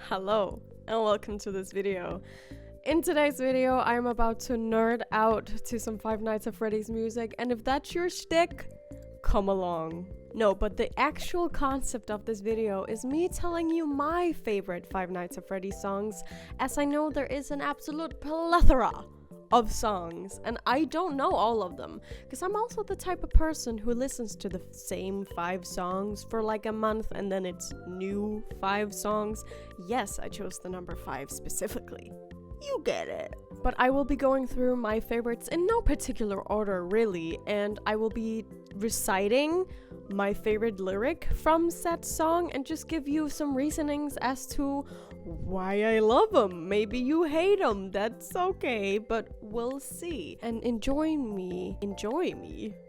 Hello and welcome to this video. In today's video, I'm about to nerd out to some Five Nights at Freddy's music, and if that's your shtick, come along. No, but the actual concept of this video is me telling you my favorite Five Nights at Freddy's songs, as I know there is an absolute plethora of songs, and I don't know all of them, because I'm also the type of person who listens to the same 5 songs for like a month and then it's new 5 songs. Yes, I chose the number 5 specifically. You get it. But I will be going through my favorites in no particular order really, and I will be reciting my favorite lyric from said song and just give you some reasonings as to why I love them. Maybe you hate them, that's okay, but we'll see. And enjoy me,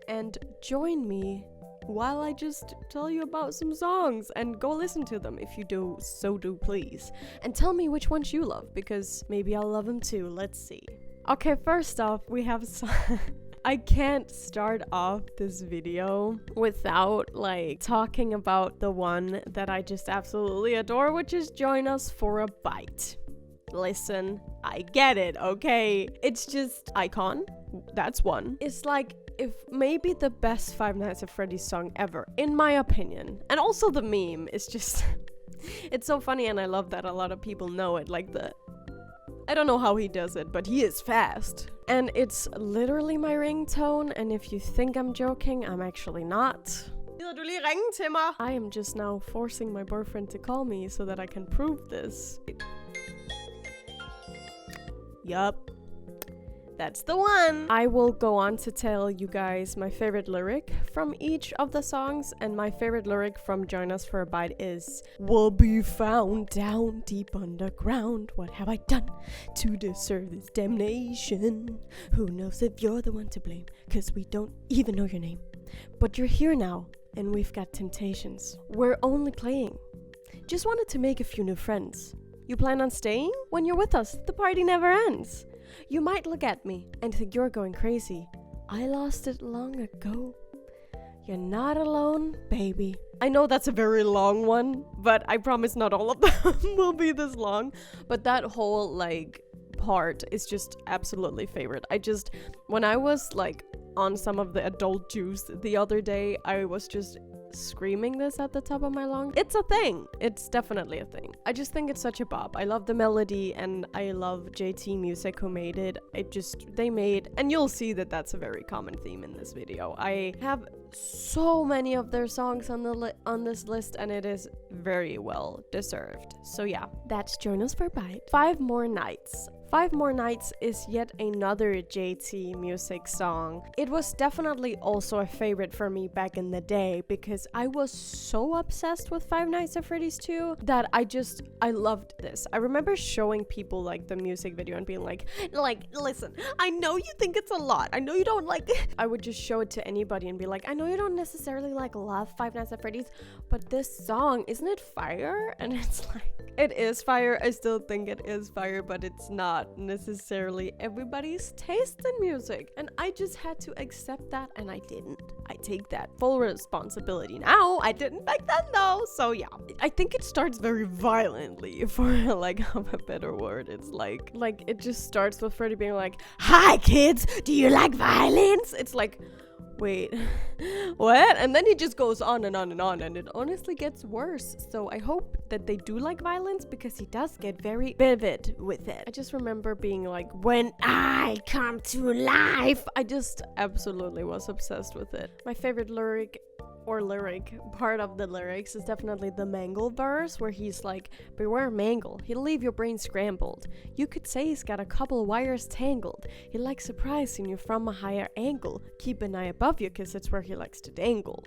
and join me while I just tell you about some songs, and go listen to them if you do, so do please. And tell me which ones you love, because maybe I'll love them too, let's see. Okay, first off, we have I can't start off this video without like talking about the one that I just absolutely adore, which is Join Us for a Bite. Listen, I get it, okay? It's just icon. That's one. It's like if maybe the best Five Nights at Freddy's song ever, in my opinion. And also the meme is just it's so funny, and I love that a lot of people know it. Like I don't know how he does it, but he is fast. And it's literally my ringtone, and if you think I'm joking, I'm actually not. I am just now forcing my boyfriend to call me so that I can prove this. Yup. That's the one! I will go on to tell you guys my favorite lyric from each of the songs, and my favorite lyric from Join Us for a Bite is "We'll be found down deep underground. What have I done to deserve this damnation? Who knows if you're the one to blame, cause we don't even know your name. But you're here now, and we've got temptations. We're only playing. Just wanted to make a few new friends. You plan on staying? When you're with us, the party never ends. You might look at me and think you're going crazy. I lost it long ago. You're not alone, baby." I know that's a very long one, but I promise not all of them will be this long. But that whole like part is just absolutely favorite. When I was like on some of the adult juice the other day, I was just screaming this at the top of my lungs. It's a thing. It's definitely a thing. I just think it's such a bop. I love the melody, and I love JT Music who made it. And you'll see that that's a very common theme in this video. I have so many of their songs on this list, and it is very well deserved. So yeah, that's Join Us for a Bite. Five More Nights. Five More Nights is yet another JT Music song. It was definitely also a favorite for me back in the day, because I was so obsessed with Five Nights at Freddy's 2 that I loved this. I remember showing people like the music video and being like, listen, I know you think it's a lot. I know you don't like it. I would just show it to anybody and be like, I know you don't necessarily like love Five Nights at Freddy's, but this song, isn't it fire? And it's like, it is fire. I still think it is fire, but it's not necessarily everybody's taste in music, and I just had to accept that, and I didn't. I take that full responsibility now. I didn't back then though, so yeah. I think it starts very violently, for like of a better word. It's like it just starts with Freddy being like, "Hi kids, do you like violence?" It's like, wait, what? And then he just goes on and on and on, and it honestly gets worse. So I hope that they do like violence, because he does get very vivid with it. I just remember being like, when I come to life, I just absolutely was obsessed with it. My favorite part of the lyrics is definitely the Mangle verse, where he's like, "Beware Mangle, he'll leave your brain scrambled. You could say he's got a couple wires tangled. He likes surprising you from a higher angle. Keep an eye above you, cause it's where he likes to dangle."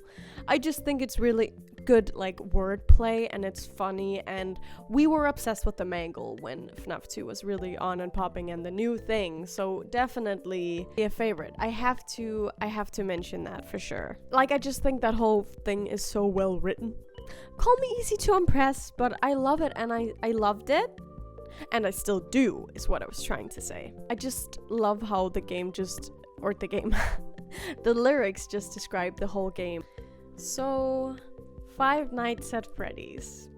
I just think it's really good like wordplay, and it's funny, and we were obsessed with the Mangle when FNAF 2 was really on and popping and the new thing, so definitely a favorite. I have to mention that for sure. Like, I just think that whole thing is so well written. Call me easy to impress, but I love it, and I loved it, and I still do, is what I was trying to say. I just love how the lyrics just describe the whole game. So Five Nights at Freddy's.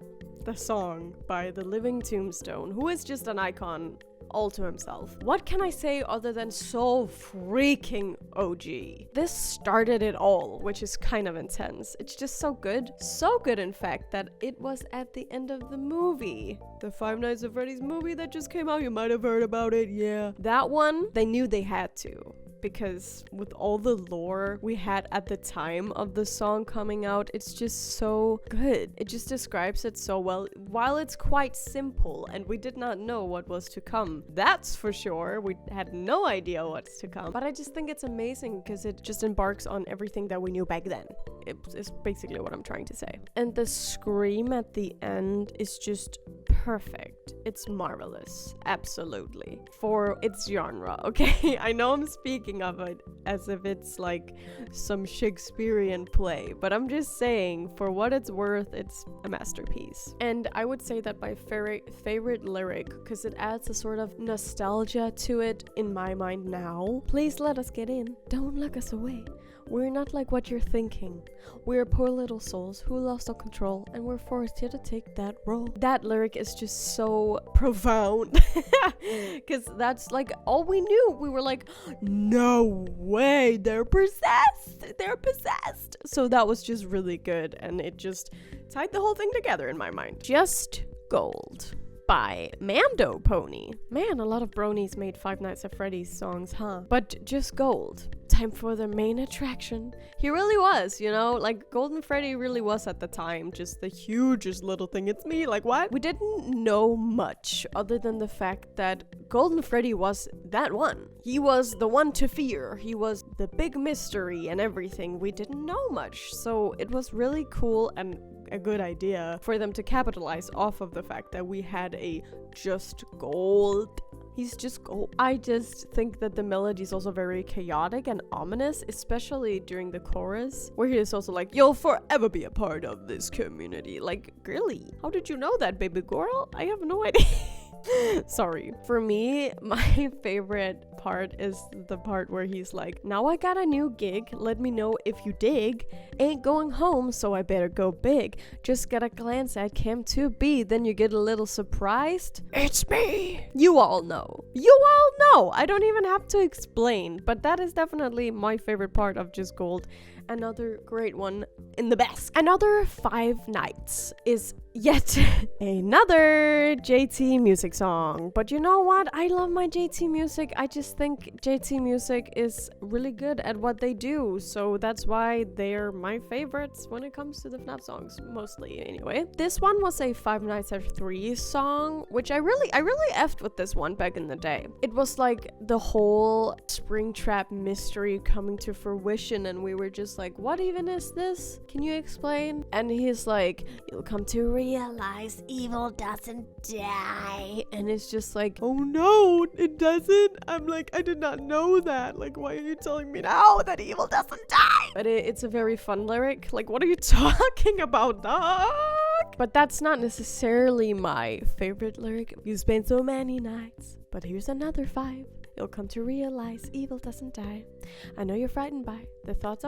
the song by The Living Tombstone, who is just an icon all to himself. What can I say other than so freaking OG? This started it all, which is kind of intense. It's just so good. So good, in fact, that it was at the end of the movie. The Five Nights at Freddy's movie that just came out. You might have heard about it, yeah. That one, they knew they had to. Because with all the lore we had at the time of the song coming out, it's just so good. It just describes it so well, while it's quite simple and we did not know what was to come. That's for sure. We had no idea what's to come. But I just think it's amazing because it just embarks on everything that we knew back then. It's basically what I'm trying to say. And the scream at the end is just perfect. It's marvelous. Absolutely. For its genre, okay? I know I'm speaking of it as if it's like some Shakespearean play, but I'm just saying, for what it's worth, it's a masterpiece. And I would say that my favorite lyric, because it adds a sort of nostalgia to it in my mind now. Please let us get in. Don't look us away. We're not like what you're thinking. We're poor little souls who lost all control, and we're forced here to take that role. That lyric is just so profound. Because that's like all we knew. We were like, no way, they're possessed. They're possessed. So that was just really good, and it just tied the whole thing together in my mind. Just Gold by Mando Pony. Man, a lot of bronies made Five Nights at Freddy's songs, huh? But Just Gold. Time for the main attraction. He really was, you know? Like, Golden Freddy really was at the time just the hugest little thing. It's me, like, what? We didn't know much other than the fact that Golden Freddy was that one. He was the one to fear. He was the big mystery and everything. We didn't know much. So it was really cool and a good idea for them to capitalize off of the fact that we had a Just Gold. He's just gold. I just think that the melody is also very chaotic and ominous, especially during the chorus, where he is also like, you'll forever be a part of this community. Like, really? How did you know that, baby girl? I have no idea. Sorry. For me, my favorite part is the part where he's like, now I got a new gig, let me know if you dig. Ain't going home, so I better go big. Just got a glance at Cam 2B, then you get a little surprised. It's me! You all know. You all know! I don't even have to explain, but that is definitely my favorite part of Just Gold. Another great one in the best. Another Five Nights is yet another JT music song. But you know what? I love my JT music. I just think JT music is really good at what they do. So that's why they're my favorites when it comes to the FNAF songs, mostly anyway. This one was a Five Nights at Freddy's song, which I really effed with this one back in the day. It was like the whole Springtrap mystery coming to fruition, and we were just like, what even is this? Can you explain? And he's like, you'll come to realize evil doesn't die. And it's just like, oh no, it doesn't. I'm like, I did not know that. Like, why are you telling me now that evil doesn't die? But it's a very fun lyric. Like, what are you talking about, dog? But that's not necessarily my favorite lyric. You spent so many nights, but here's another 5. You'll come to realize evil doesn't die. I know you're frightened by the thought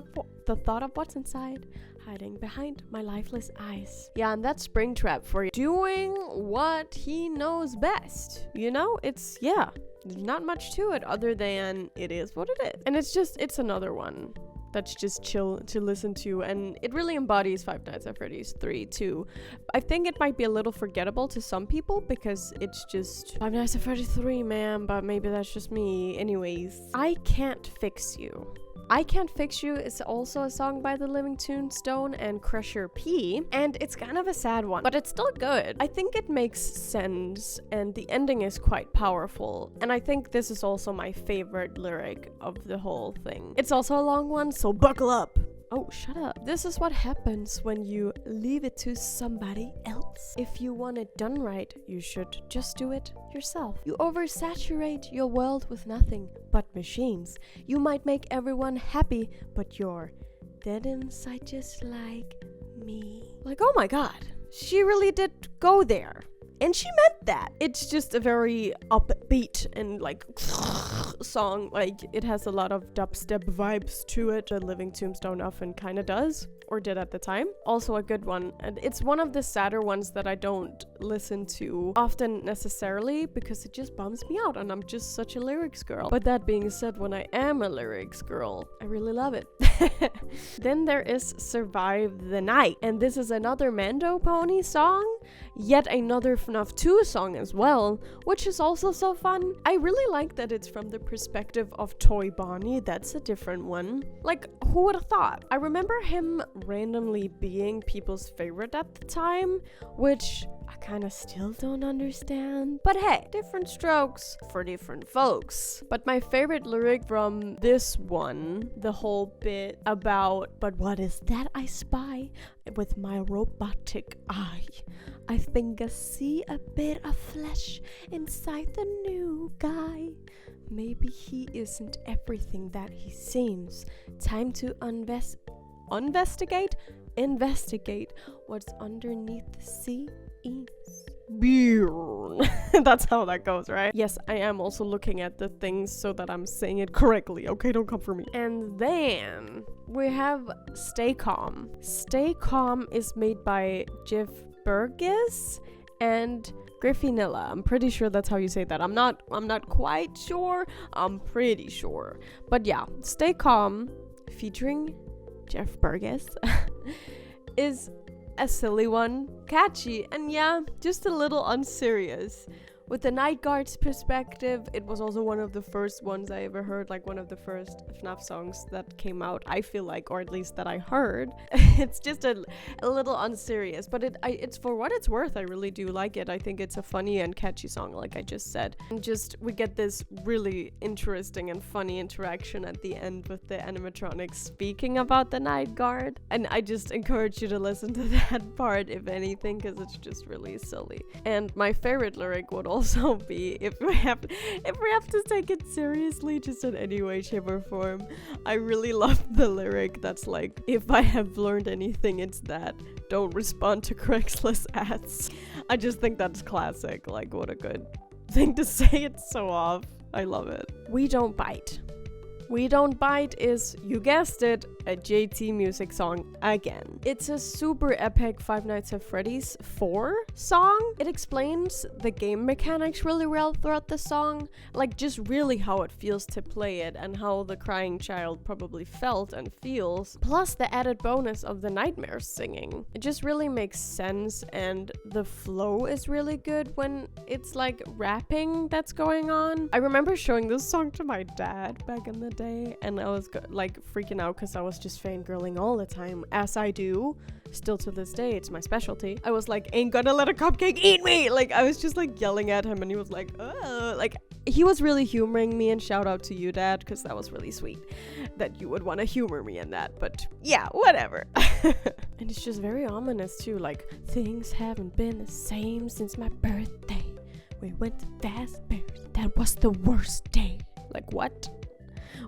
of what's inside, hiding behind my lifeless eyes. Yeah, and that's Springtrap for you. Doing what he knows best. You know, it's, yeah, not much to it other than it is what it is. And it's another one that's just chill to listen to, and it really embodies Five Nights at Freddy's 3 too. I think it might be a little forgettable to some people because it's just Five Nights at Freddy's 3, man, but maybe that's just me. Anyways, I Can't Fix You. I Can't Fix You is also a song by The Living Tombstone and Crusher P, and it's kind of a sad one, but it's still good. I think it makes sense, and the ending is quite powerful, and I think this is also my favorite lyric of the whole thing. It's also a long one, so buckle up. Oh, shut up. This is what happens when you leave it to somebody else. If you want it done right, you should just do it yourself. You oversaturate your world with nothing but machines. You might make everyone happy, but you're dead inside just like me. Like, oh my god, she really did go there. And she meant that. It's just a very upbeat and like song. Like, it has a lot of dubstep vibes to it. The Living Tombstone often kind of does. or did at the time. Also a good one. And it's one of the sadder ones that I don't listen to often necessarily because it just bums me out and I'm just such a lyrics girl. But that being said, when I am a lyrics girl, I really love it. Then there is Survive the Night. And this is another Mando Pony song, yet another FNAF 2 song as well, which is also so fun. I really like that it's from the perspective of Toy Bonnie. That's a different one. Like, who would have thought? I remember him randomly being people's favorite at the time, which I kind of still don't understand. But hey, different strokes for different folks. But my favorite lyric from this one, the whole bit about, but what is that I spy with my robotic eye? I think I see a bit of flesh inside the new guy. Maybe he isn't everything that he seems. Time to investigate what's underneath the sea. That's how that goes, right? Yes, I am also looking at the things so that I'm saying it correctly. Okay, don't come for me. And then we have Stay Calm. Stay Calm is made by Jeff Burgess and Griffinilla. I'm pretty sure that's how you say that. I'm not quite sure. I'm pretty sure. But yeah, Stay Calm featuring Jeff Burgess is a silly one, catchy, and yeah, just a little unserious. With the Night Guard's perspective, it was also one of the first ones I ever heard, like one of the first FNAF songs that came out, I feel like, or at least that I heard. It's just a little unserious, but it's for what it's worth. I really do like it. I think it's a funny and catchy song, like I just said. And just, we get this really interesting and funny interaction at the end with the animatronics speaking about the Night Guard. And I just encourage you to listen to that part, if anything, because it's just really silly. And my favorite lyric would also be, if we have to take it seriously, just in any way, shape, or form, I really love the lyric that's like, if I have learned anything, it's that don't respond to Craigslist ads. I just think that's classic. Like, what a good thing to say. It's so off. I love it. We Don't Bite. We Don't Bite is, you guessed it, a JT music song again. It's a super epic Five Nights at Freddy's 4 song. It explains the game mechanics really well throughout the song, like just really how it feels to play it and how the crying child probably felt and feels, plus the added bonus of the nightmares singing. It just really makes sense, and the flow is really good when it's like rapping that's going on. I remember showing this song to my dad back in the day, and I was like freaking out because I was just fangirling all the time, as I do still to this day. It's my specialty. I was like, ain't gonna let a cupcake eat me. Like, I was just like yelling at him, and he was like, oh, like he was really humoring me. And shout out to you, Dad, because that was really sweet that you would want to humor me in that. But yeah, whatever. And it's just very ominous too, like, things haven't been the same since my birthday. We went to Fazbear's. That was the worst day. Like, what?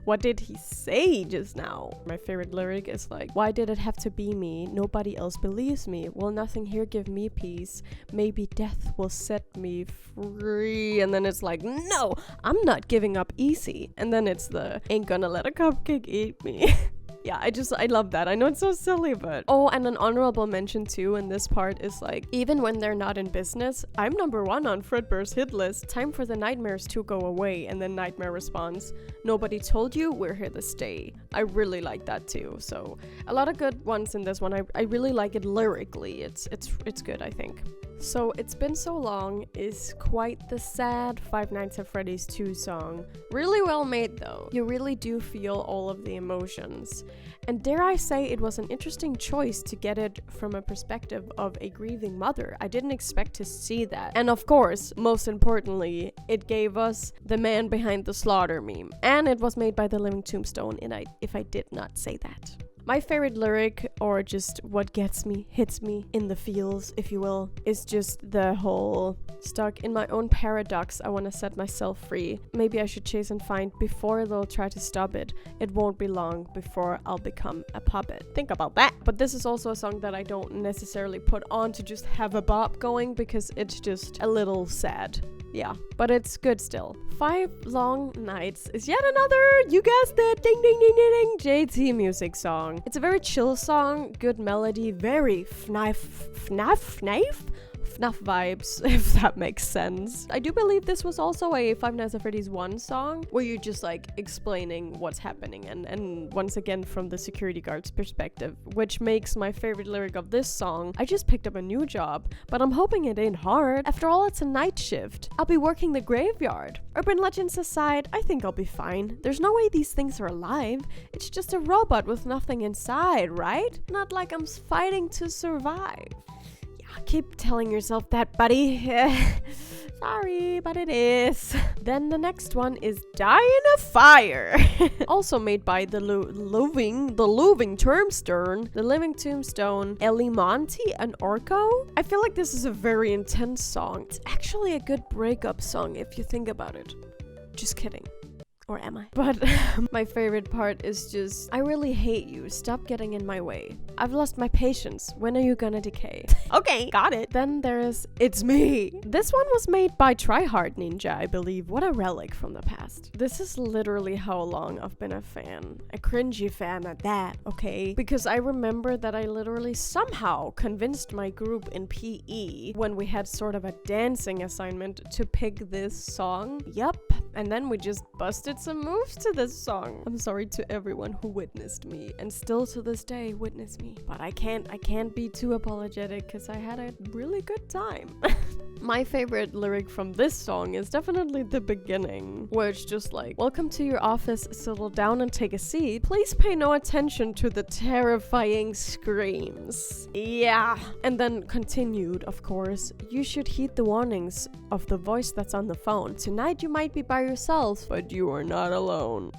What did he say just now? My favorite lyric is like, why did it have to be me? Nobody else believes me. Will nothing here give me peace? Maybe death will set me free. And then it's like, no, I'm not giving up easy. And then it's the, ain't gonna let a cupcake eat me. Yeah, I love that. I know it's so silly, but... Oh, and an honorable mention too in this part is like, even when they're not in business, I'm #1 on Fredbear's hit list. Time for the nightmares to go away. And then Nightmare responds, nobody told you, we're here to stay. I really like that too. So a lot of good ones in this one. I really like it lyrically. It's good, I think. So It's Been So Long is quite the sad Five Nights at Freddy's 2 song. Really well made though. You really do feel all of the emotions. And dare I say, it was an interesting choice to get it from a perspective of a grieving mother. I didn't expect to see that. And of course, most importantly, it gave us the man behind the slaughter meme. And it was made by the Living Tombstone, if I did not say that. My favorite lyric, or just what gets me, hits me in the feels, if you will, is just the whole stuck in my own paradox, I want to set myself free. Maybe I should chase and find before they'll try to stop it. It won't be long before I'll become a puppet. Think about that. But this is also a song that I don't necessarily put on to just have a bop going, because it's just a little sad. Yeah, but it's good still. 5 Long Nights is yet another, you guessed it, ding ding ding ding ding, JT music song. It's a very chill song, good melody, very FNAF vibes, if that makes sense. I do believe this was also a Five Nights at Freddy's 1 song, where you're just like explaining what's happening, and once again from the security guard's perspective, which makes my favorite lyric of this song: I just picked up a new job, but I'm hoping it ain't hard. After all, it's a night shift. I'll be working the graveyard. Urban legends aside, I think I'll be fine. There's no way these things are alive. It's just a robot with nothing inside, right? Not like I'm fighting to survive. Keep telling yourself that, buddy. Sorry, but it is. Then the next one is Die in a Fire. Also made by the Living Tombstone, Ellie Monty, and Orko. I feel like this is a very intense song. It's actually a good breakup song if you think about it. Just kidding. Or am I? But my favorite part is just, I really hate you. Stop getting in my way. I've lost my patience. When are you gonna decay? Okay, got it. Then there's It's Me. This one was made by Tryhard Ninja, I believe. What a relic from the past. This is literally how long I've been a fan. A cringy fan at that, okay? Because I remember that I literally somehow convinced my group in PE when we had sort of a dancing assignment to pick this song. Yup. And then we just busted some moves to this song. I'm sorry to everyone who witnessed me and still to this day witness me. But I can't be too apologetic because I had a really good time. My favorite lyric from this song is definitely the beginning, where it's just like, welcome to your office, settle down and take a seat. Please pay no attention to the terrifying screams. Yeah. And then continued, of course, you should heed the warnings of the voice that's on the phone. Tonight you might be by yourself, but you are not alone.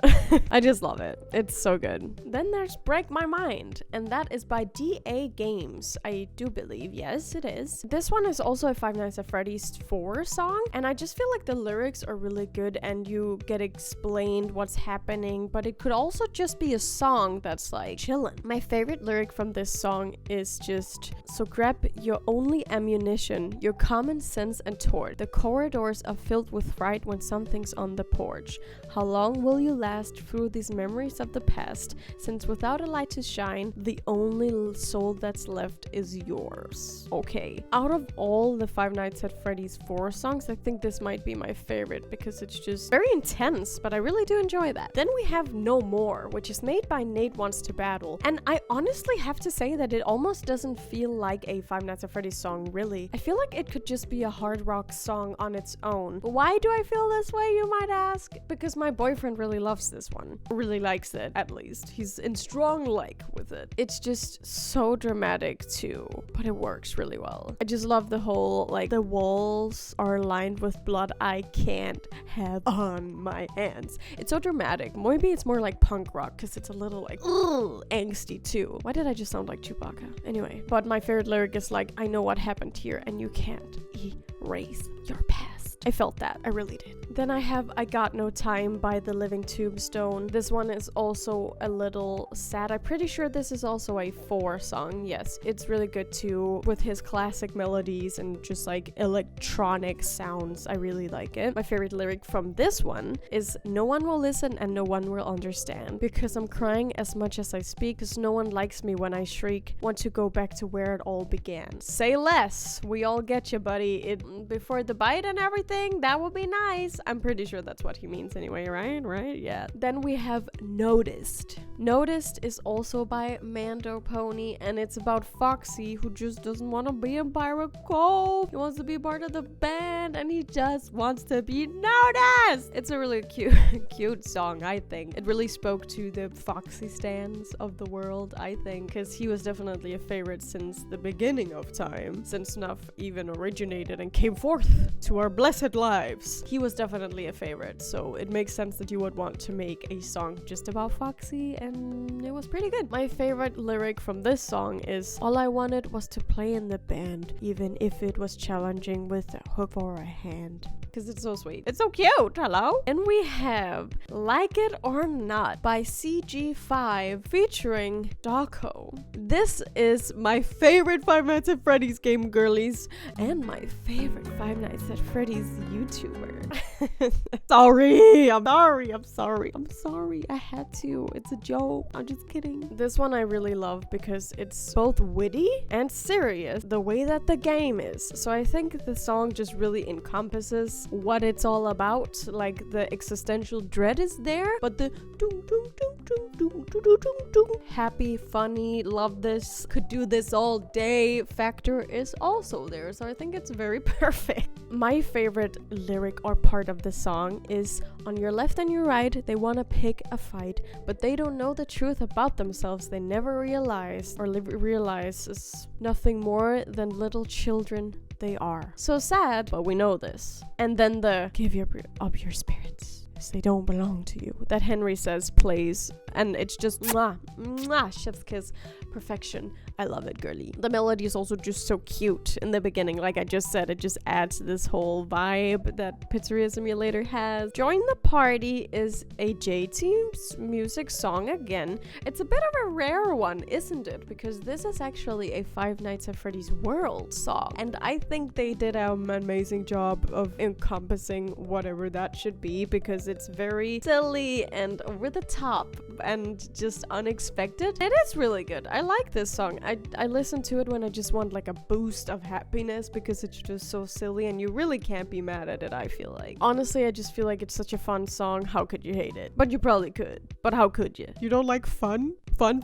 I just love it. It's so good. Then there's Break My Mind, and that is by DA Games. I do believe, yes, it is. This one is also a Five Nights at Freddy's 4 song, and I just feel like the lyrics are really good and you get explained what's happening, but it could also just be a song that's like chillin'. My favorite lyric from this song is just, so grab your only ammunition, your common sense and torch. The corridors are filled with fright when something's on the porch. How long will you last through these memories of the past, since without a light to shine, the only soul that's left is yours. Okay, out of all the Five Nights at Freddy's 4 songs, I think this might be my favorite because it's just very intense, but I really do enjoy that. Then we have No More, which is made by Nate Wants to Battle, and I honestly have to say that it almost doesn't feel like a Five Nights at Freddy's song, really. I feel like it could just be a hard rock song on its own. But why do I feel this way, you might ask? Because my boyfriend really loves this one. Really likes it, at least. He's in strong like with it. It's just so dramatic too, but it works really well. I just love the whole, like, the walls are lined with blood I can't have on my hands. It's so dramatic. Maybe it's more like punk rock because it's a little like angsty too. Why did I just sound like Chewbacca? Anyway, but my favorite lyric is like, I know what happened here and you can't erase your past. I felt that. I really did. Then I have I Got No Time by the Living Tombstone. This one is also a little sad. I'm pretty sure this is also a 4 song. Yes, it's really good too, with his classic melodies and just like electronic sounds. I really like it. My favorite lyric from this one is, no one will listen and no one will understand, because I'm crying as much as I speak, because no one likes me when I shriek. Want to go back to where it all began. Say less. We all get you, buddy. Before the bite and everything, that would be nice. I'm pretty sure that's what he means anyway, right? Yeah. Then we have Noticed. Noticed is also by Mando Pony, and it's about Foxy, who just doesn't want to be in Pirate Cove. He wants to be part of the band, and he just wants to be noticed. It's a really cute song, I think. It really spoke to the Foxy stans of the world, I think, because he was definitely a favorite since the beginning of time, since FNAF even originated and came forth to our blessed lives. He was definitely a favorite, so it makes sense that you would want to make a song just about Foxy, and it was pretty good. My favorite lyric from this song is, all I wanted was to play in the band, even if it was challenging with a hook or a hand. Because it's so sweet. It's so cute, hello? And we have Like It or Not by CG5 featuring Dawko. This is my favorite Five Nights at Freddy's game, girlies, and my favorite Five Nights at Freddy's YouTuber. I'm sorry. I had to. It's a joke. I'm just kidding. This one I really love because it's both witty and serious, the way that the game is. So I think the song just really encompasses what it's all about. Like the existential dread is there, but the happy, funny, love this, could do this all day factor is also there. So I think it's very perfect. My favorite lyric or part of the song is, on your left and your right, they want to pick a fight, but they don't know the truth about themselves. They never realize is nothing more than little children they are. So sad, but we know this. And then the give up your spirits, as they don't belong to you, that Henry says plays, and it's just chef's kiss, perfection. I love it, girly. The melody is also just so cute in the beginning. Like I just said, it just adds this whole vibe that Pizzeria Simulator has. Join the Party is a JT music song again. It's a bit of a rare one, isn't it? Because this is actually a Five Nights at Freddy's World song. And I think they did an amazing job of encompassing whatever that should be, because it's very silly and over the top and just unexpected. It is really good. I like this song. I listen to it when I just want like a boost of happiness, because it's just so silly and you really can't be mad at it, I feel like. Honestly, I just feel like it's such a fun song. How could you hate it? But you probably could. But how could you? You don't like fun? Fun.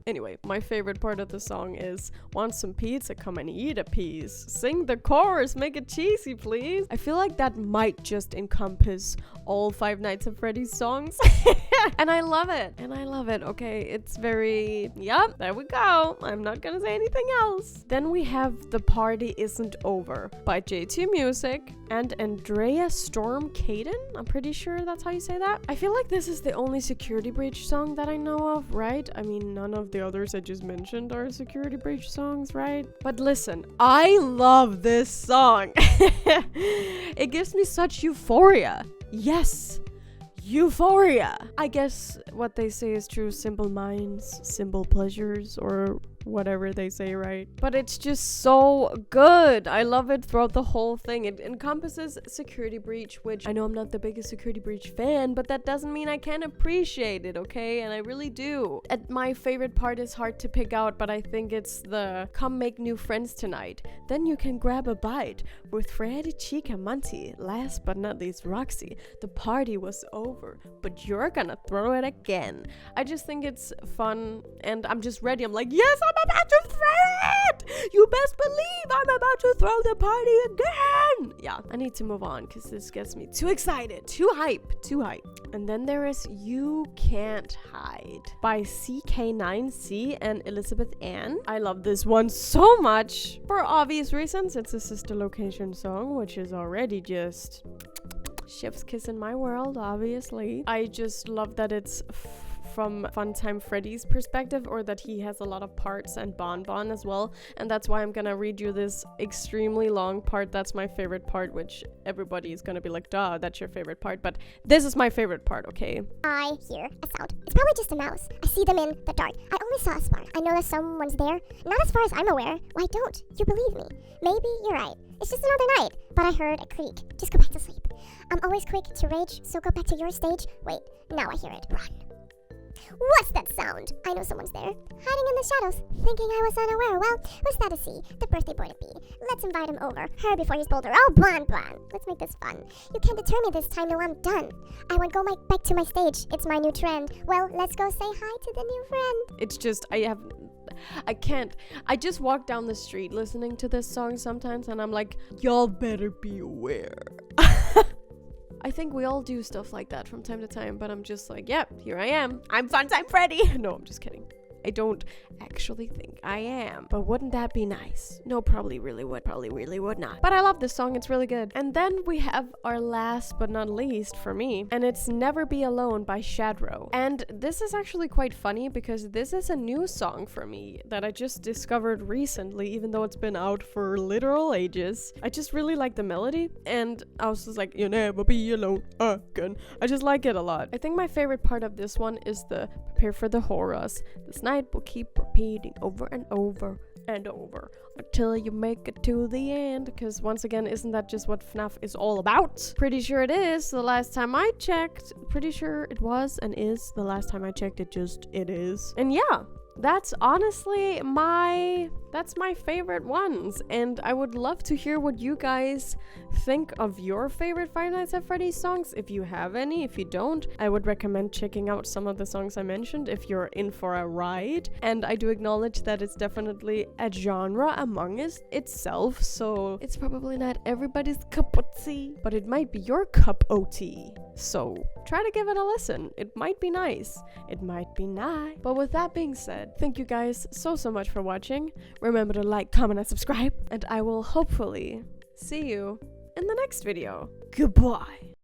Anyway, my favorite part of the song is, want some pizza? Come and eat a piece. Sing the chorus, make it cheesy, please. I feel like that might just encompass all Five Nights at Freddy's songs. And I love it. Okay, it's very, yep, there we go. I'm not gonna say anything else. Then we have The Party Isn't Over by JT Music and Andrea Storm Caden. I'm pretty sure that's how you say that. I feel like this is the only Security Breach song that I know of, right? I mean, none of the others I just mentioned are Security Breach songs, right? But listen, I love this song. It gives me such euphoria. Yes, euphoria. I guess what they say is true. Simple minds, simple pleasures, or whatever they say, right? But it's just so good. I love it throughout the whole thing. It encompasses Security Breach, which I know I'm not the biggest Security Breach fan, but that doesn't mean I can't appreciate it, okay? And I really do. And my favorite part is hard to pick out, but I think it's the come make new friends tonight. Then you can grab a bite with Freddy, Chica, Monty. Last but not least, Roxy. The party was over, but you're gonna throw it again. I just think it's fun, and I'm just ready. I'm like, yes, I'm about to throw it! You best believe I'm about to throw the party again! Yeah, I need to move on because this gets me too excited. Too hype. And then there is You Can't Hide by CK9C and Elizabeth Ann. I love this one so much. For obvious reasons, it's a Sister Location song, which is already just chef's kiss in my world, obviously. I just love that it's from Funtime Freddy's perspective, or that he has a lot of parts, and Bon as well, and that's why I'm gonna read you this extremely long part. That's my favorite part, which everybody is gonna be like, duh, that's your favorite part, but this is my favorite part, okay? I hear a sound. It's probably just a mouse. I see them in the dark. I only saw a spark. I know that someone's there. Not as far as I'm aware. Why don't you believe me? Maybe you're right. It's just another night. But I heard a creak. Just go back to sleep. I'm always quick to rage, so go back to your stage. Wait, now I hear it. Run. What's that sound? I know someone's there, hiding in the shadows, thinking I was unaware. Well, who's that to see? The birthday boy to be. Let's invite him over. Hurry before he's bolder. Oh, Bon. Let's make this fun. You can't deter me this time. No, I'm done. I won't go back to my stage. It's my new trend. Well, let's go say hi to the new friend. It's just, I can't. I just walk down the street listening to this song sometimes, and I'm like, y'all better be aware. I think we all do stuff like that from time to time, but I'm just like, yep, here I am. I'm Funtime Freddy. No, I'm just kidding. I don't actually think I am. But wouldn't that be nice? No, probably really would not. But I love this song, it's really good. And then we have our last but not least for me, and it's Never Be Alone by Shadrow. And this is actually quite funny because this is a new song for me that I just discovered recently, even though it's been out for literal ages. I just really like the melody, and I was just like, you'll never be alone again. I just like it a lot. I think my favorite part of this one is the prepare for the horrors. This night will keep repeating over and over and over until you make it to the end. Because once again, isn't that just what FNAF is all about? Pretty sure it is. The last time I checked, pretty sure it was and is. The last time I checked, it is. And yeah, that's honestly my favorite ones, and I would love to hear what you guys think of your favorite Five Nights at Freddy's songs, if you have any. If you don't, I would recommend checking out some of the songs I mentioned if you're in for a ride. And I do acknowledge that it's definitely a genre among itself, so it's probably not everybody's cup of tea, but it might be your cup of tea. So try to give it a listen. It might be nice. It might be nice. But with that being said, thank you guys so much for watching. Remember to like, comment, and subscribe, and I will hopefully see you in the next video. Goodbye.